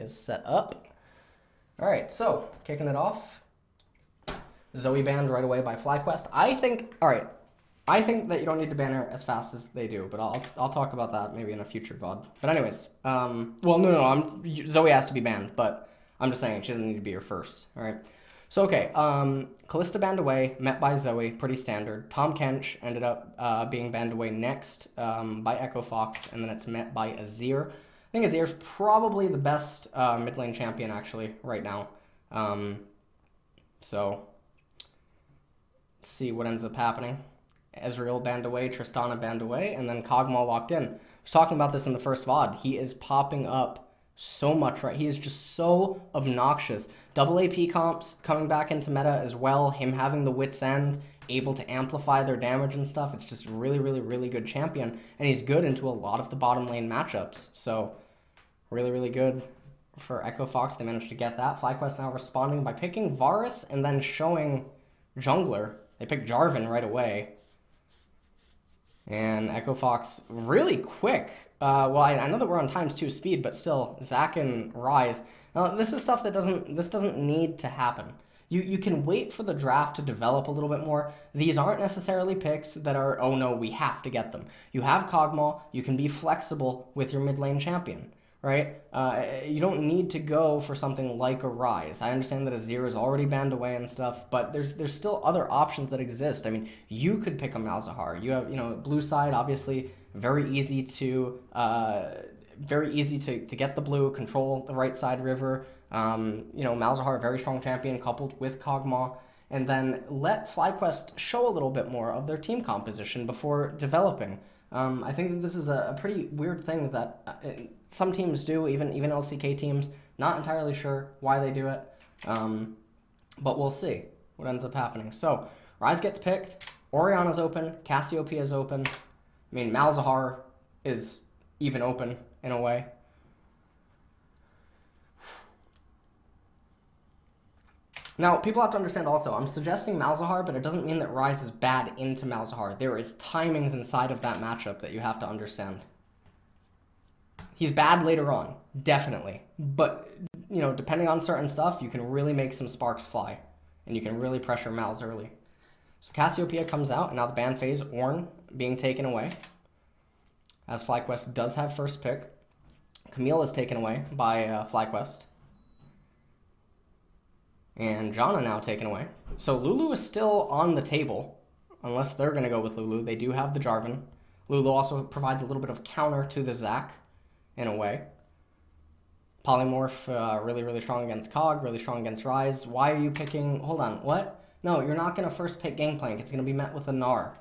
is set up. All right, so kicking it off. Zoe banned right away by FlyQuest. I think that you don't need to ban her as fast as they do, but I'll talk about that maybe in a future VOD. But anyways, well, no, Zoe has to be banned, but I'm just saying she doesn't need to be here first. All right. So okay, Kalista banned away, met by Zoe, pretty standard. Tom Kench ended up being banned away next by EchoFox, and then it's met by Azir. I think Azir's probably the best mid lane champion actually right now. So let's see what ends up happening. Ezreal banned away, Tristana banned away, and then Kog'Maw locked in. I was talking about this in the first VOD. He is popping up so much, right? He is just so obnoxious. Double AP comps coming back into meta as well. Him having the wit's end, able to amplify their damage and stuff. It's just really, really, really good champion. And he's good into a lot of the bottom lane matchups. So really, really good for EchoFox. They managed to get that. FlyQuest now responding by picking Varus and then showing jungler. They picked Jarvan right away. And EchoFox really quick. Well, I know that we're on ×2 speed, but still, Zac and Ryze. Now, this is stuff that doesn't need to happen. You can wait for the draft to develop a little bit more. These aren't necessarily picks that are, oh no, we have to get them. You have Kog'Maw, you can be flexible with your mid lane champion, right? You don't need to go for something like a Ryze. I understand that Azir is already banned away and stuff, but there's still other options that exist. I mean, you could pick a Malzahar. You have, blue side, obviously, very easy to get the blue, control the right side river. Malzahar, a very strong champion coupled with Kog'Maw, and then let FlyQuest show a little bit more of their team composition before developing. I think that this is a pretty weird thing that some teams do, even LCK teams. Not entirely sure why they do it, but we'll see what ends up happening. So Ryze gets picked, Orianna's open, Cassiopeia's open. I mean, Malzahar is even open in a way. Now, people have to understand also, I'm suggesting Malzahar, but it doesn't mean that Ryze is bad into Malzahar. There is timings inside of that matchup that you have to understand. He's bad later on, definitely. But, depending on certain stuff, you can really make some sparks fly. And you can really pressure Malz early. So Cassiopeia comes out, and now the ban phase, Ornn being taken away. As FlyQuest does have first pick. Camille is taken away by FlyQuest. And Janna now taken away. So Lulu is still on the table, unless they're going to go with Lulu. They do have the Jarvan. Lulu also provides a little bit of counter to the Zac, in a way. Polymorph, really, really strong against Kog, really strong against Ryze. Why are you picking... Hold on, what? No, you're not going to first pick Gangplank. It's going to be met with a Gnar.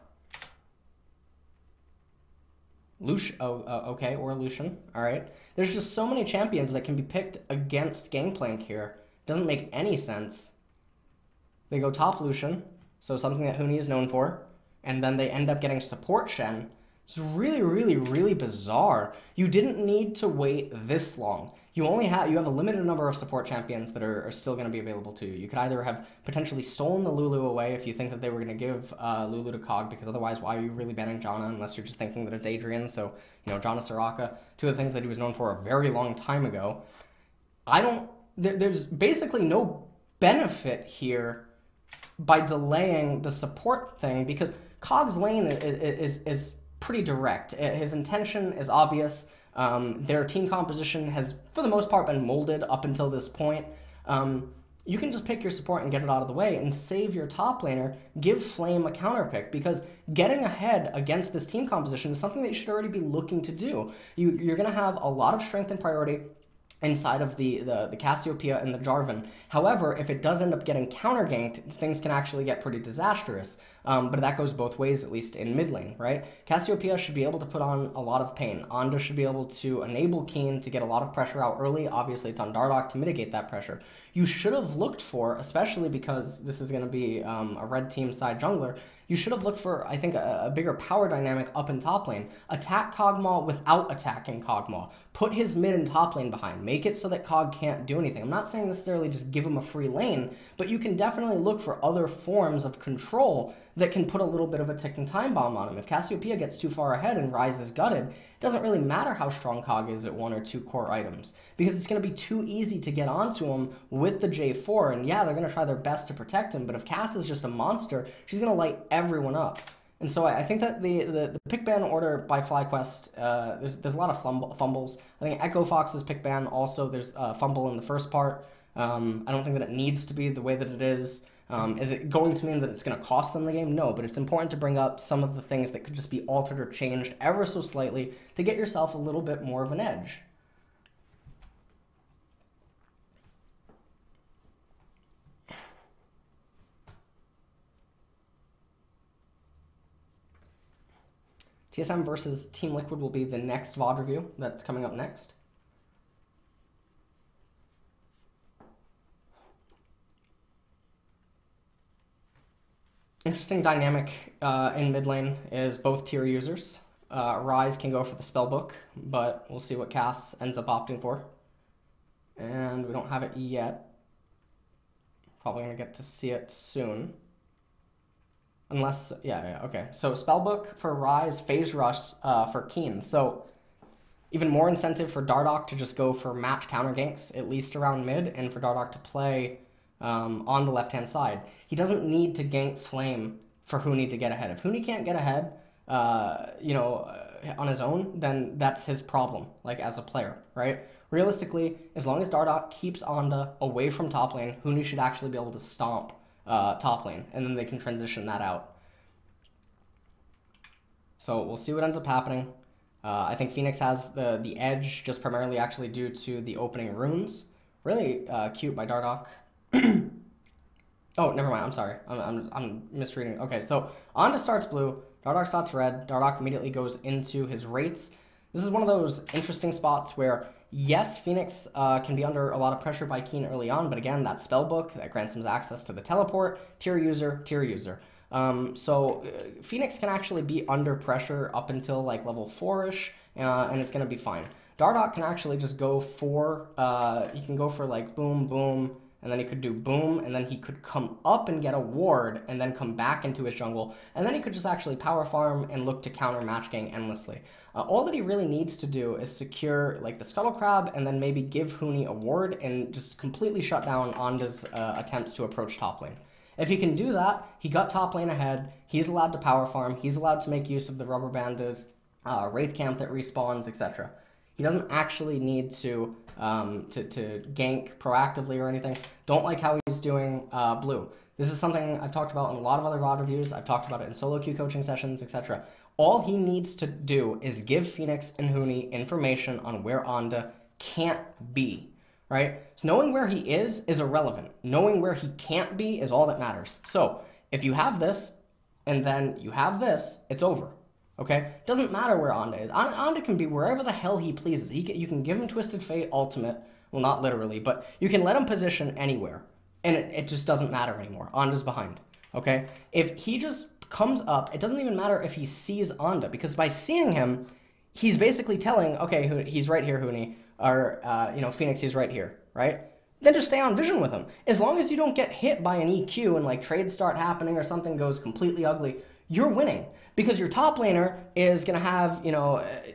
Okay, or Lucian. All right. There's just so many champions that can be picked against Gangplank here. Doesn't make any sense. They go top Lucian, so something that Huni is known for, and then they end up getting support Shen. It's really, really, really bizarre. You didn't need to wait this long. You have a limited number of support champions that are still going to be available to you. You could either have potentially stolen the Lulu away if you think that they were going to give Lulu to Kog, because otherwise, why are you really banning Janna unless you're just thinking that it's Adrian? So, Janna Soraka, two of the things that he was known for a very long time ago. There's basically no benefit here by delaying the support thing, because Kog's lane is pretty direct. His intention is obvious. Their team composition has, for the most part, been molded up until this point. You can just pick your support and get it out of the way and save your top laner, give Flame a counter pick, because getting ahead against this team composition is something that you should already be looking to do. You're going to have a lot of strength and priority inside of the Cassiopeia and the Jarvan. However, if it does end up getting counter-ganked, things can actually get pretty disastrous. But that goes both ways, at least in mid lane, right? Cassiopeia should be able to put on a lot of pain. Anda should be able to enable Keen to get a lot of pressure out early. Obviously, it's on Dardoch to mitigate that pressure. You should have looked for, especially because this is going to be a red team side jungler, you should have looked for, I think, a bigger power dynamic up in top lane. Attack Kog'Maw without attacking Kog'Maw. Put his mid and top lane behind. Make it so that Kog can't do anything. I'm not saying necessarily just give him a free lane, but you can definitely look for other forms of control that can put a little bit of a ticking time bomb on him. If Cassiopeia gets too far ahead and Ryze is gutted, it doesn't really matter how strong Kog is at 1 or 2 core items, because it's going to be too easy to get onto him with the J4, and yeah, they're going to try their best to protect him, but if Cass is just a monster, she's going to light everyone up. And so I think that the pick ban order by FlyQuest, there's a lot of fumbles. I think EchoFox's pick ban also, there's a fumble in the first part. I don't think that it needs to be the way that it is. Is it going to mean that it's going to cost them the game? No, but it's important to bring up some of the things that could just be altered or changed ever so slightly to get yourself a little bit more of an edge. TSM versus Team Liquid will be the next VOD review that's coming up next. Interesting dynamic in mid lane is both tier users. Ryze can go for the spellbook, but we'll see what Cass ends up opting for. And we don't have it yet. Probably going to get to see it soon. Unless, yeah, okay. So Spellbook for Ryze, Phase Rush for Keen. So even more incentive for Dardoch to just go for match counter ganks, at least around mid, and for Dardoch to play on the left-hand side. He doesn't need to gank Flame for Huni to get ahead. If Huni can't get ahead, on his own, then that's his problem, like as a player, right? Realistically, as long as Dardoch keeps Onda away from top lane, Huni should actually be able to stomp top lane, and then they can transition that out. So we'll see what ends up happening. I think Phoenix has the edge just primarily actually due to the opening runes. Really cute by Dardoch. Oh, never mind. I'm sorry. I'm misreading. Okay, so Onda starts blue, Dardoch starts red. Dardoch immediately goes into his Wraiths. This is one of those interesting spots where, yes, Phoenix can be under a lot of pressure by Keen early on, but again, that spellbook that grants him access to the teleport, tier user, tier user. So Phoenix can actually be under pressure up until like level 4-ish, and it's going to be fine. Dardoch can actually just go for, he can go for like boom, boom, and then he could do boom, and then he could come up and get a ward, and then come back into his jungle, and then he could just actually power farm and look to counter match gang endlessly. All that he really needs to do is secure like the Scuttle Crab, and then maybe give Huni a ward, and just completely shut down Onda's attempts to approach top lane. If he can do that, he got top lane ahead, he's allowed to power farm, he's allowed to make use of the rubber banded Wraith camp that respawns, etc. He doesn't actually need to gank proactively or anything. Don't like how he's doing blue. This is something I've talked about in a lot of other VOD reviews. I've talked about it in solo queue coaching sessions, etc. All he needs to do is give Phoenix and Huni information on where Onda can't be, right? So knowing where he is irrelevant. Knowing where he can't be is all that matters. So if you have this, and then you have this, it's over. Okay? Doesn't matter where Onda is. Onda can be wherever the hell he pleases. You can give him Twisted Fate Ultimate. Well, not literally, but you can let him position anywhere. And it just doesn't matter anymore. Onda's behind. Okay? If he just comes up, it doesn't even matter if he sees Onda, because by seeing him, he's basically telling, okay, he's right here, Huni, or, Phoenix, he's right here, right? Then just stay on vision with him. As long as you don't get hit by an EQ and, like, trades start happening or something goes completely ugly, you're winning. Because your top laner is going to have,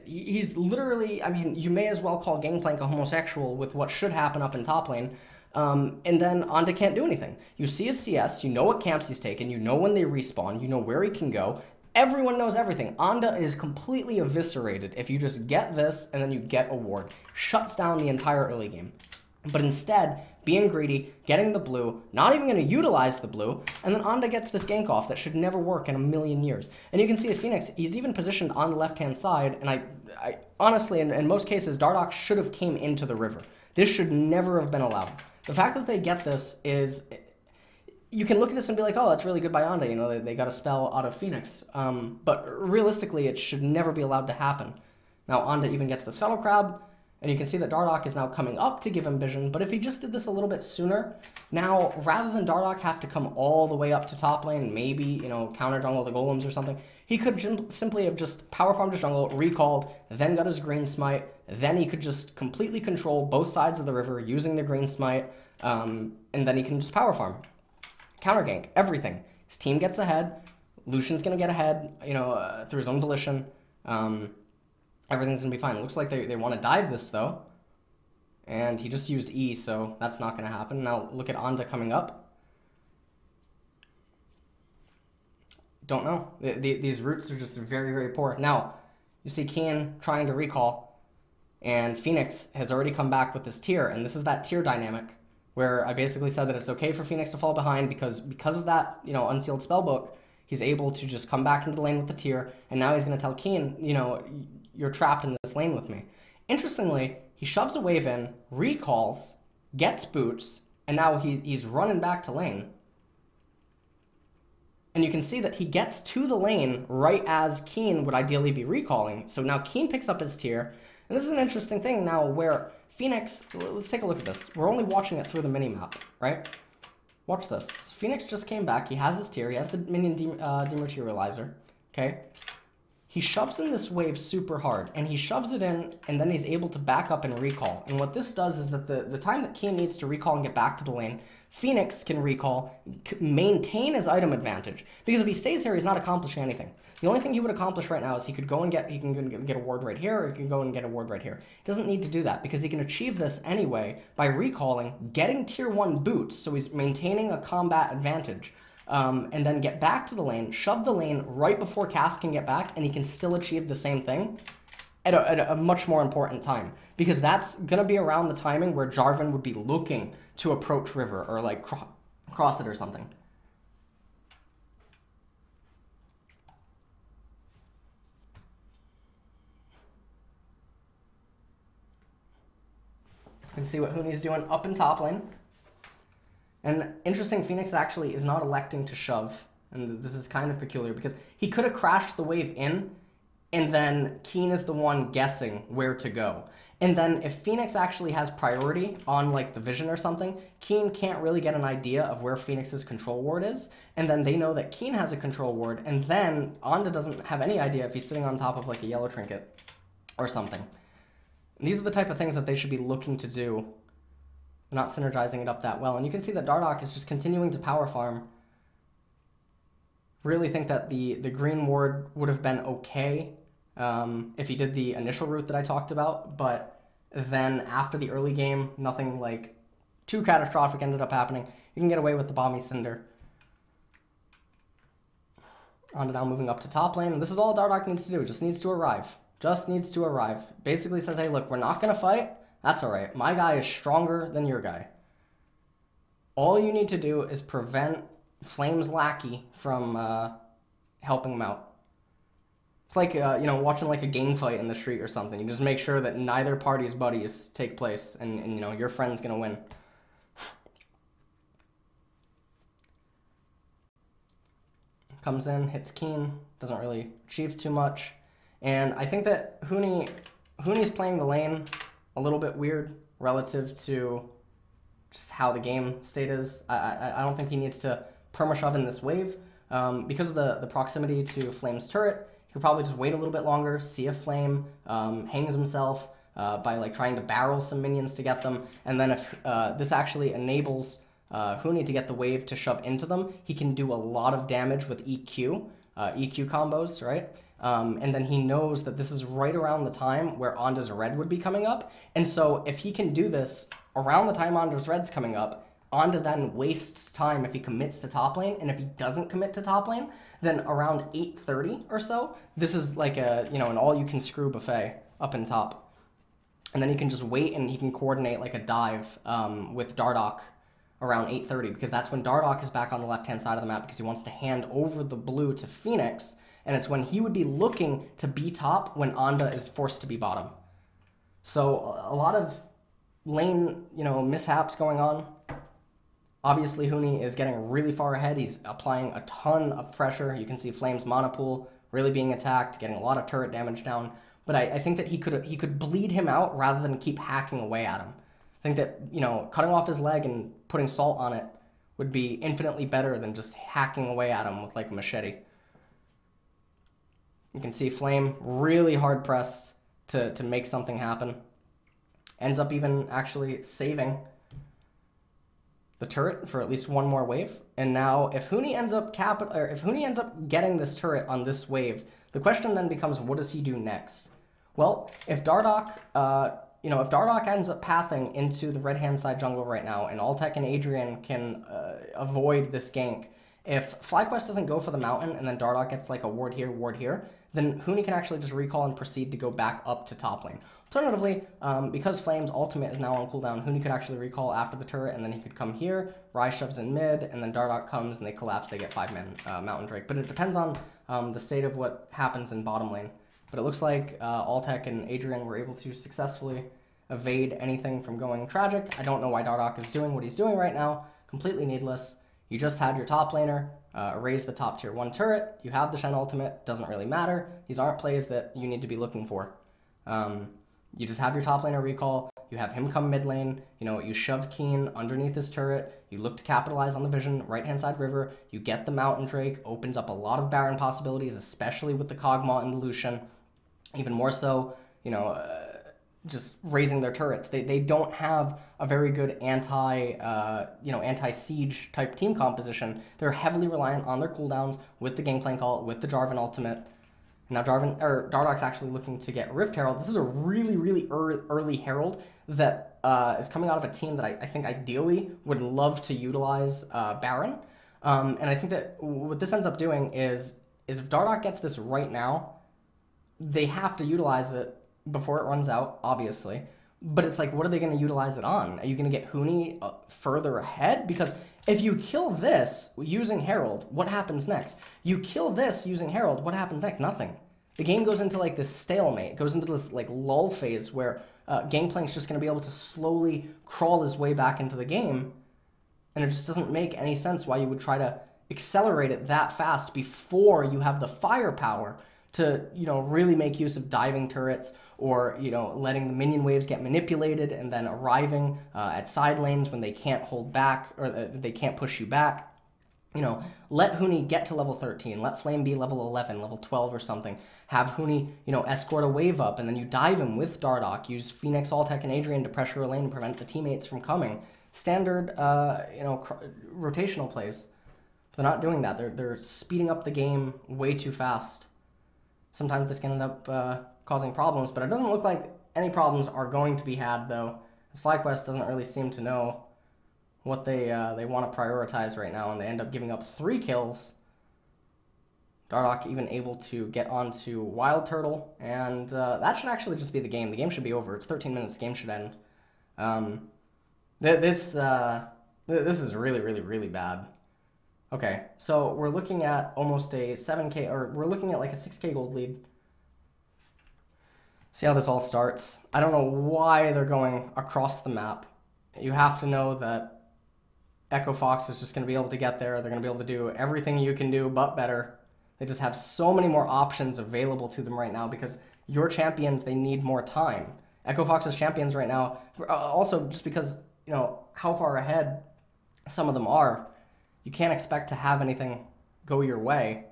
he's literally, I mean, you may as well call Gangplank a homosexual with what should happen up in top lane. And then Onda can't do anything. You see his CS, you know what camps he's taken, you know when they respawn, you know where he can go. Everyone knows everything. Onda is completely eviscerated if you just get this and then you get a ward. Shuts down the entire early game. But instead, being greedy, getting the blue, not even going to utilize the blue, and then Onda gets this gank off that should never work in a million years. And you can see the Phoenix, he's even positioned on the left-hand side, and I honestly, in most cases, Dardoch should have came into the river. This should never have been allowed. The fact that they get this is, you can look at this and be like, oh, that's really good by Onda, they got a spell out of Phoenix. But realistically, it should never be allowed to happen. Now, Onda even gets the Scuttle Crab, and you can see that Dardoch is now coming up to give him vision, but if he just did this a little bit sooner, now, rather than Dardoch have to come all the way up to top lane, maybe, counter jungle the golems or something, he could simply have just power farmed his jungle, recalled, then got his green smite, then he could just completely control both sides of the river using the green smite, and then he can just power farm. Counter gank, everything. His team gets ahead, Lucian's going to get ahead, through his own volition. Everything's going to be fine. It looks like they want to dive this, though. And he just used E, so that's not going to happen. Now look at Onda coming up. Don't know. These routes are just very, very poor. Now, you see Keen trying to recall, and Phoenix has already come back with this tier, and this is that tier dynamic where I basically said that it's okay for Phoenix to fall behind because of that, unsealed spellbook, he's able to just come back into the lane with the tier, and now he's going to tell Keen, you're trapped in this lane with me. Interestingly, he shoves a wave in, recalls, gets boots, and now he's running back to lane. And you can see that he gets to the lane right as Keen would ideally be recalling. So now Keen picks up his tier. And this is an interesting thing now where Phoenix, let's take a look at this. We're only watching it through the minimap, right? Watch this. So Phoenix just came back. He has his tier. He has the minion dematerializer, okay? He shoves in this wave super hard, and he shoves it in, and then he's able to back up and recall. And what this does is that the time that Keen needs to recall and get back to the lane, Phoenix can recall, maintain his item advantage. Because if he stays here, he's not accomplishing anything. The only thing he would accomplish right now is he can go and get a ward right here, or he can go and get a ward right here. He doesn't need to do that, because he can achieve this anyway by recalling, getting tier 1 boots, so he's maintaining a combat advantage. And then get back to the lane, shove the lane right before Cass can get back, and he can still achieve the same thing at a much more important time. Because that's going to be around the timing where Jarvan would be looking to approach River or like cross it or something. You can see what Huni's doing up in top lane. And interesting, Phoenix actually is not electing to shove, and this is kind of peculiar because he could have crashed the wave in, and then Keen is the one guessing where to go. And then if Phoenix actually has priority on like the vision or something, Keen can't really get an idea of where Phoenix's control ward is, and then they know that Keen has a control ward, and then Onda doesn't have any idea if he's sitting on top of like a yellow trinket or something. And these are the type of things that they should be looking to do, not synergizing it up that well. And you can see that Dardoch is just continuing to power farm. Really think that the green ward would have been okay if he did the initial route that I talked about, but then after the early game, nothing like too catastrophic ended up happening. You can get away with the Bomby Cinder. Onda now moving up to top lane, and this is all Dardoch needs to do. Just needs to arrive. Just needs to arrive. Basically says, hey, look, we're not going to fight. That's all right. My guy is stronger than your guy. All you need to do is prevent Flame's lackey from helping him out. It's like, watching like a gang fight in the street or something. You just make sure that neither party's buddies take place, and your friend's going to win. Comes in, hits Keen, doesn't really achieve too much. And I think that Huni's playing the lane a little bit weird relative to just how the game state is. I don't think he needs to perma-shove in this wave. Because of the proximity to Flame's turret, he could probably just wait a little bit longer, see if Flame hangs himself by like trying to barrel some minions to get them, and then if this actually enables Huni to get the wave to shove into them, he can do a lot of damage with EQ combos, right? And then he knows that this is right around the time where Onda's red would be coming up. And so if he can do this around the time Onda's red's coming up, Onda then wastes time if he commits to top lane. And if he doesn't commit to top lane, then around 8:30 or so, this is like an all-you-can-screw buffet up in top. And then he can just wait and he can coordinate like a dive with Dardoch around 8:30, because that's when Dardoch is back on the left-hand side of the map because he wants to hand over the blue to Phoenix. And it's when he would be looking to be top when Onda is forced to be bottom. So a lot of lane, mishaps going on. Obviously, Huni is getting really far ahead. He's applying a ton of pressure. You can see Flame's mana pool really being attacked, getting a lot of turret damage down. But I think that he could bleed him out rather than keep hacking away at him. I think that, cutting off his leg and putting salt on it would be infinitely better than just hacking away at him with like a machete. You can see Flame really hard pressed to make something happen. Ends up even actually saving the turret for at least one more wave. And now if Huni ends up getting this turret on this wave, the question then becomes, what does he do next? Well, if Dardoch, if Dardoch ends up pathing into the red-hand side jungle right now, and Altec and Adrian can avoid this gank, if FlyQuest doesn't go for the mountain and then Dardoch gets like a ward here, then Huni can actually just recall and proceed to go back up to top lane. Alternatively, because Flame's ultimate is now on cooldown, Huni could actually recall after the turret, and then he could come here, Ryze shoves in mid, and then Dardoch comes and they collapse, they get 5-man Mountain Drake. But it depends on the state of what happens in bottom lane. But it looks like Altec and Adrian were able to successfully evade anything from going tragic. I don't know why Dardoch is doing what he's doing right now. Completely needless. You just had your top laner erase the top tier 1 turret. You have the Shen ultimate. Doesn't really matter. These aren't plays that you need to be looking for. You just have your top laner recall. You have him come mid lane. You shove Keen underneath his turret. You look to capitalize on the vision, right-hand side river. You get the Mountain Drake. Opens up a lot of Baron possibilities, especially with the Kog'Maw and the Lucian. Even more so, just raising their turrets. They don't have a very good anti-siege type team composition. They're heavily reliant on their cooldowns with the Gangplank ult, with the Jarvan ultimate. Now Dardoch's actually looking to get Rift Herald. This is a really, really early Herald that is coming out of a team that I think ideally would love to utilize Baron. And I think that what this ends up doing is if Dardoch gets this right now, they have to utilize it before it runs out, obviously. But it's like, what are they going to utilize it on? Are you going to get Huni further ahead? Because if you kill this using Herald, what happens next? You kill this using Herald, what happens next? Nothing. The game goes into like this stalemate. It goes into this like lull phase where Gangplank's just going to be able to slowly crawl his way back into the game. And it just doesn't make any sense why you would try to accelerate it that fast before you have the firepower to, really make use of diving turrets or, letting the minion waves get manipulated and then arriving at side lanes when they can't hold back or they can't push you back. Let Huni get to level 13, let Flame be level 11, level 12 or something. Have Huni, escort a wave up and then you dive him with Dardoch. Use Phoenix, Altec, and Adrian to pressure a lane to prevent the teammates from coming. Standard, rotational plays. They're not doing that. They're speeding up the game way too fast. Sometimes this can end up causing problems, but it doesn't look like any problems are going to be had, though. FlyQuest doesn't really seem to know what they want to prioritize right now, and they end up giving up 3 kills. Dardoch even able to get onto Wild Turtle, and that should actually just be the game. The game should be over. It's 13 minutes. The game should end. This is really, really, really bad. Okay, so we're looking at almost a 7K, or we're looking at like a 6K gold lead. See how this all starts. I don't know why they're going across the map. You have to know that EchoFox is just going to be able to get there. They're going to be able to do everything you can do, but better. They just have so many more options available to them right now because your champions, they need more time. EchoFox's champions right now, also just because, how far ahead some of them are, you can't expect to have anything go your way.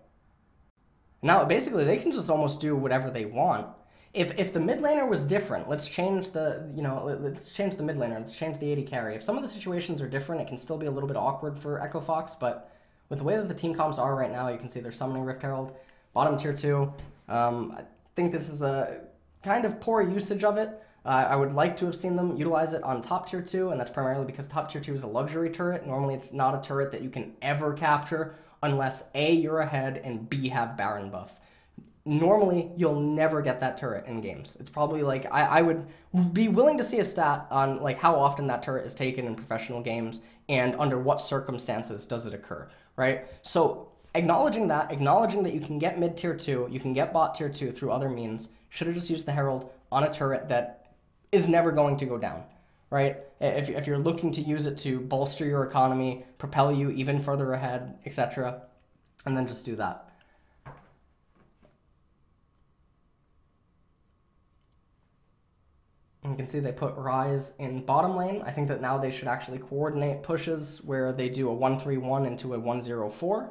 Now, basically, they can just almost do whatever they want. If the mid laner was different, let's change the mid laner, let's change the AD carry. If some of the situations are different, it can still be a little bit awkward for EchoFox, but with the way that the team comps are right now, you can see they're summoning Rift Herald, bottom tier 2. I think this is a kind of poor usage of it. I would like to have seen them utilize it on top tier 2, and that's primarily because top tier 2 is a luxury turret. Normally it's not a turret that you can ever capture unless A, you're ahead, and B, have Baron buff. Normally, you'll never get that turret in games. It's probably like, I would be willing to see a stat on like how often that turret is taken in professional games and under what circumstances does it occur, right? So acknowledging that you can get mid tier 2, you can get bot tier 2 through other means, should have just used the Herald on a turret that is never going to go down, right? If you're looking to use it to bolster your economy, propel you even further ahead, etc., and then just do that. You can see they put Ryze in bottom lane. I think that now they should actually coordinate pushes where they do a 1-3-1 into a 1-0-4,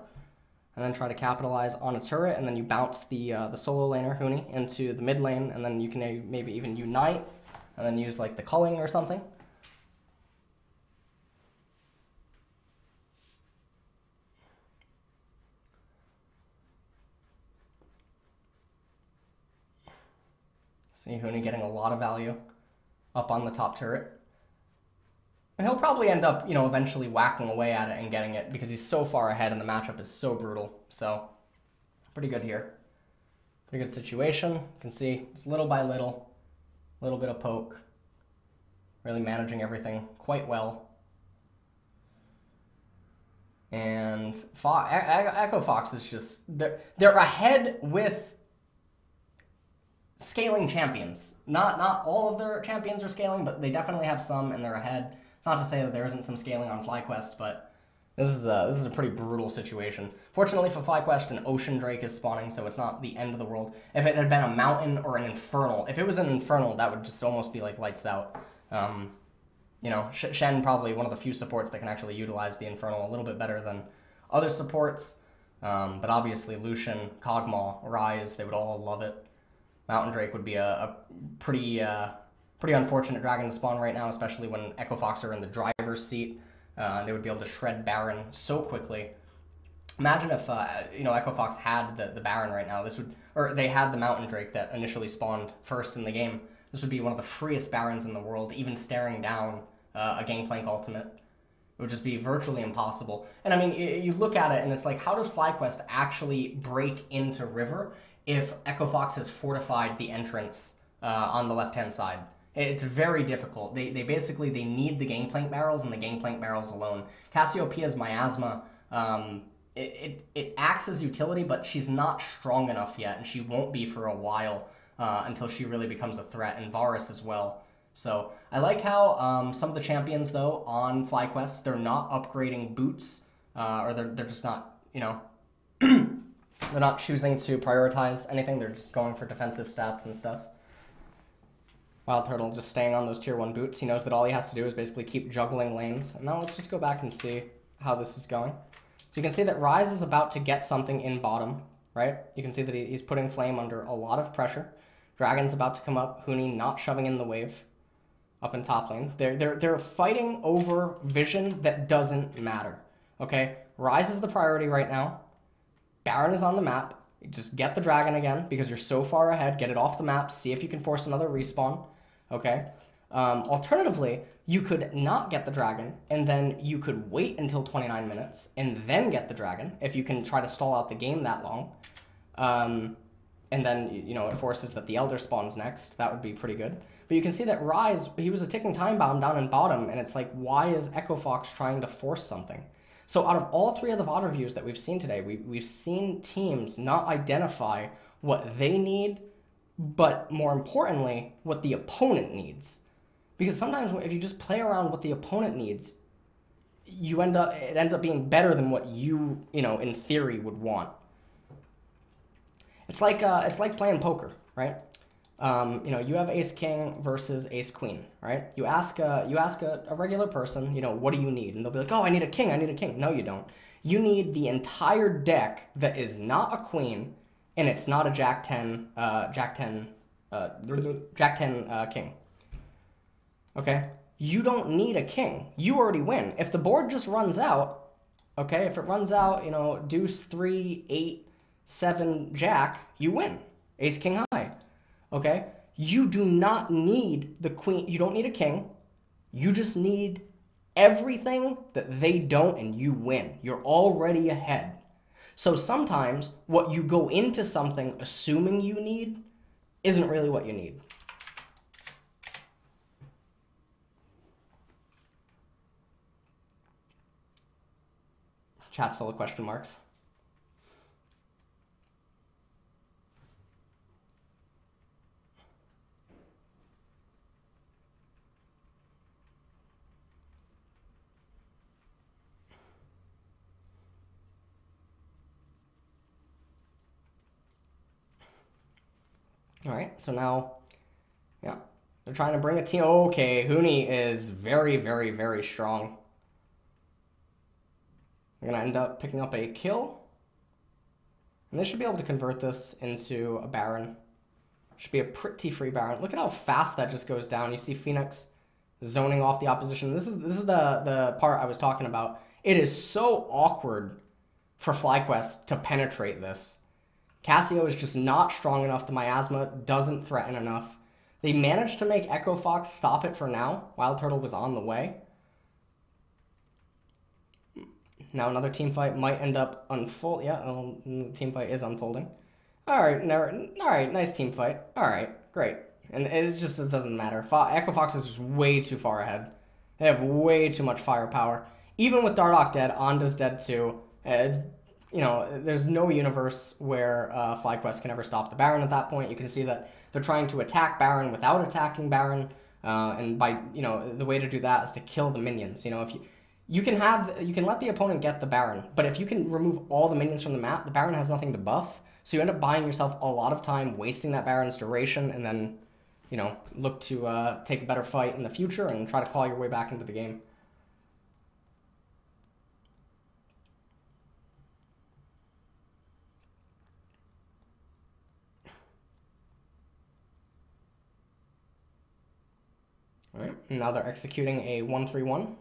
and then try to capitalize on a turret, and then you bounce the solo laner, Huni, into the mid lane, and then you can maybe even unite, and then use like the culling or something. See Huni getting a lot of value up on the top turret. And he'll probably end up, eventually whacking away at it and getting it because he's so far ahead and the matchup is so brutal. So, pretty good here. Pretty good situation. You can see just little by little bit of poke. Really managing everything quite well. And EchoFox is just, they're ahead with scaling champions. Not all of their champions are scaling, but they definitely have some and they're ahead. It's not to say that there isn't some scaling on FlyQuest, but this is a pretty brutal situation. Fortunately for FlyQuest, an Ocean Drake is spawning, so it's not the end of the world. If it had been a Mountain or an Infernal, if it was an Infernal, that would just almost be like lights out. Shen probably one of the few supports that can actually utilize the Infernal a little bit better than other supports. But obviously Lucian, Kog'Maw, Ryze, they would all love it. Mountain Drake would be a pretty unfortunate dragon to spawn right now, especially when EchoFox are in the driver's seat. They would be able to shred Baron so quickly. Imagine if EchoFox had the Baron right now. Or they had the Mountain Drake that initially spawned first in the game. This would be one of the freest Barons in the world, even staring down a Gangplank ultimate. It would just be virtually impossible. And I mean, you look at it and it's like, how does FlyQuest actually break into River if EchoFox has fortified the entrance on the left-hand side? It's very difficult. They basically need the Gangplank barrels and the Gangplank barrels alone. Cassiopeia's Miasma, it acts as utility, but she's not strong enough yet, and she won't be for a while until she really becomes a threat, and Varus as well. So I like how some of the champions, though, on FlyQuest, they're not upgrading boots, or they're just not, they're not choosing to prioritize anything. They're just going for defensive stats and stuff. Wild Turtle just staying on those tier 1 boots. He knows that all he has to do is basically keep juggling lanes. And now let's just go back and see how this is going. So you can see that Ryze is about to get something in bottom, right? You can see that he's putting Flame under a lot of pressure. Dragon's about to come up. Huni not shoving in the wave up in top lane. They're fighting over vision that doesn't matter, okay? Ryze is the priority right now. Baron is on the map. Just get the dragon again because you're so far ahead. Get it off the map. See if you can force another respawn. Okay. Alternatively, you could not get the dragon, and then you could wait until 29 minutes and then get the dragon if you can try to stall out the game that long. And then, it forces that the Elder spawns next. That would be pretty good. But you can see that Ryze, he was a ticking time bomb down in bottom, and it's like, why is EchoFox trying to force something? So out of all 3 of the VOD reviews that we've seen today, we've seen teams not identify what they need, but more importantly, what the opponent needs. Because sometimes if you just play around what the opponent needs, it ends up being better than what you in theory would want. It's like playing poker, right? You have Ace King versus Ace Queen, right? You ask a regular person, what do you need? And they'll be like, oh, I need a king, I need a king. No, you don't. You need the entire deck that is not a queen, and it's not a Jack 10 king. Okay? You don't need a king. You already win. If the board just runs out, okay, if it runs out, deuce 3, 8, 7, jack, you win. Ace King high. Okay? You do not need the queen. You don't need a king. You just need everything that they don't, and you win. You're already ahead. So sometimes what you go into something assuming you need isn't really what you need. Chat's full of question marks. All right, so now, they're trying to bring a team. Okay, Huni is very, very, very strong. They're going to end up picking up a kill. And they should be able to convert this into a Baron. Should be a pretty free Baron. Look at how fast that just goes down. You see Phoenix zoning off the opposition. This is the part I was talking about. It is so awkward for FlyQuest to penetrate this. Cassio is just not strong enough. The Miasma doesn't threaten enough. They managed to make EchoFox stop it for now. Wild Turtle was on the way. Now another team fight might end up unfold. Yeah, team fight is unfolding. All right, nice team fight. All right, great. And it doesn't matter. EchoFox is just way too far ahead. They have way too much firepower. Even with Dardoch dead, Onda's dead too. You know, there's no universe where FlyQuest can ever stop the Baron at that point. You can see that they're trying to attack Baron without attacking Baron. And by, you know, the way to do that is to kill the minions. You know, if you can let the opponent get the Baron, but if you can remove all the minions from the map, the Baron has nothing to buff. So you end up buying yourself a lot of time, wasting that Baron's duration, and then, you know, look to take a better fight in the future and try to claw your way back into the game. All right, now they're executing a 1-3-1.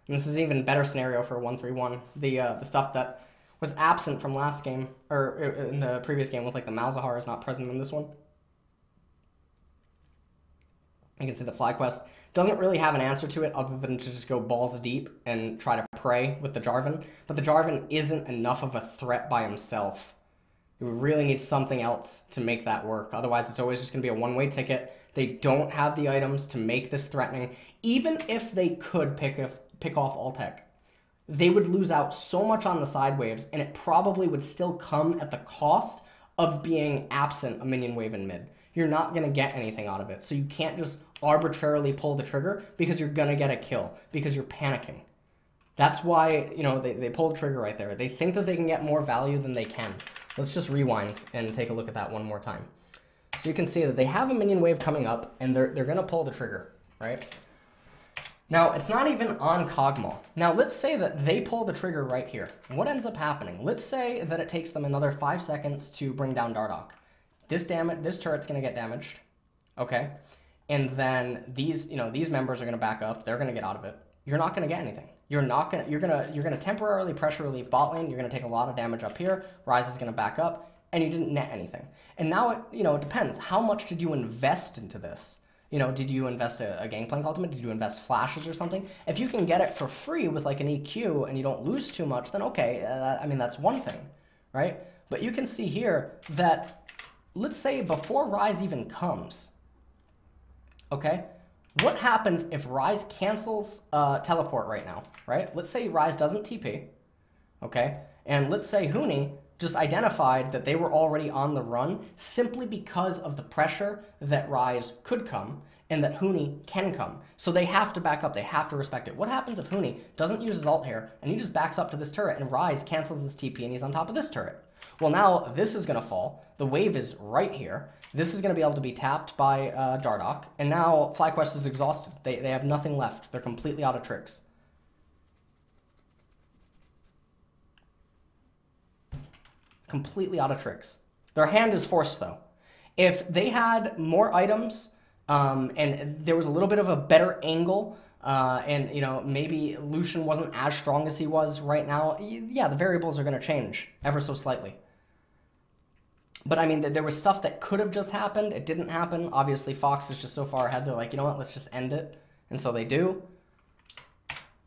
And this is an even better scenario for a 1-3-1. The stuff that was absent from last game, or in the previous game with like the Malzahar is not present in this one. You can see the FlyQuest doesn't really have an answer to it other than to just go balls deep and try to pray with the Jarvan. But the Jarvan isn't enough of a threat by himself. You really need something else to make that work. Otherwise, it's always just going to be a one-way ticket. They don't have the items to make this threatening. Even if they could pick off Altec, they would lose out so much on the side waves, and it probably would still come at the cost of being absent a minion wave in mid. You're not going to get anything out of it. So you can't just arbitrarily pull the trigger because you're going to get a kill, because you're panicking. That's why, you know, they pull the trigger right there. They think that they can get more value than they can. Let's just rewind and take a look at that one more time. So you can see that they have a minion wave coming up, and they're going to pull the trigger, right? Now, it's not even on Kog'Maw. Now, let's say that they pull the trigger right here. What ends up happening? Let's say that it takes them another 5 seconds to bring down Dardoch. This turret's going to get damaged, okay? And then these members are going to back up. They're going to get out of it. You're not going to get anything. You're going to temporarily pressure relieve bot lane. You're going to take a lot of damage up here. Ryze is going to back up, and you didn't net anything. And now it depends. How much did you invest into this? You know, did you invest a Gangplank ultimate? Did you invest flashes or something? If you can get it for free with like an EQ and you don't lose too much, then okay, I mean, that's one thing, right? But you can see here that, let's say before Ryze even comes, okay? What happens if Ryze cancels teleport right now, right? Let's say Ryze doesn't TP, okay? And let's say Huni just identified that they were already on the run simply because of the pressure that Ryze could come and that Huni can come. So they have to back up. They have to respect it. What happens if Huni doesn't use his ult here and he just backs up to this turret and Ryze cancels his TP and he's on top of this turret? Well, now this is going to fall. The wave is right here. This is going to be able to be tapped by Dardoch. And now FlyQuest is exhausted. They have nothing left. They're completely out of tricks. Completely out of tricks. Their hand is forced, though. If they had more items and there was a little bit of a better angle and, you know, maybe Lucian wasn't as strong as he was right now, yeah, the variables are going to change ever so slightly. But, I mean, there was stuff that could have just happened. It didn't happen. Obviously, Fox is just so far ahead. They're like, you know what, let's just end it. And so they do.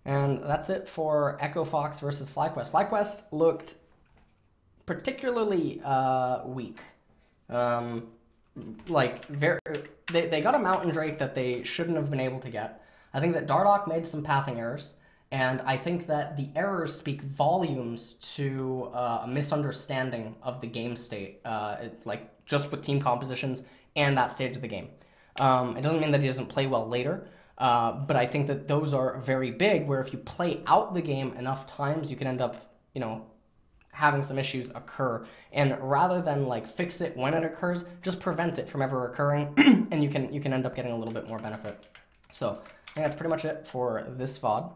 And that's it for EchoFox versus FlyQuest. FlyQuest looked particularly weak. They got a Mountain Drake that they shouldn't have been able to get. I think that Dardoch made some pathing errors, and I think that the errors speak volumes to a misunderstanding of the game state, like just with team compositions and that stage of the game. It doesn't mean that he doesn't play well later, but I think that those are very big, where if you play out the game enough times, you can end up, you know, having some issues occur, and rather than like fix it when it occurs, just prevent it from ever occurring, and you can end up getting a little bit more benefit. So I think that's pretty much it for this VOD.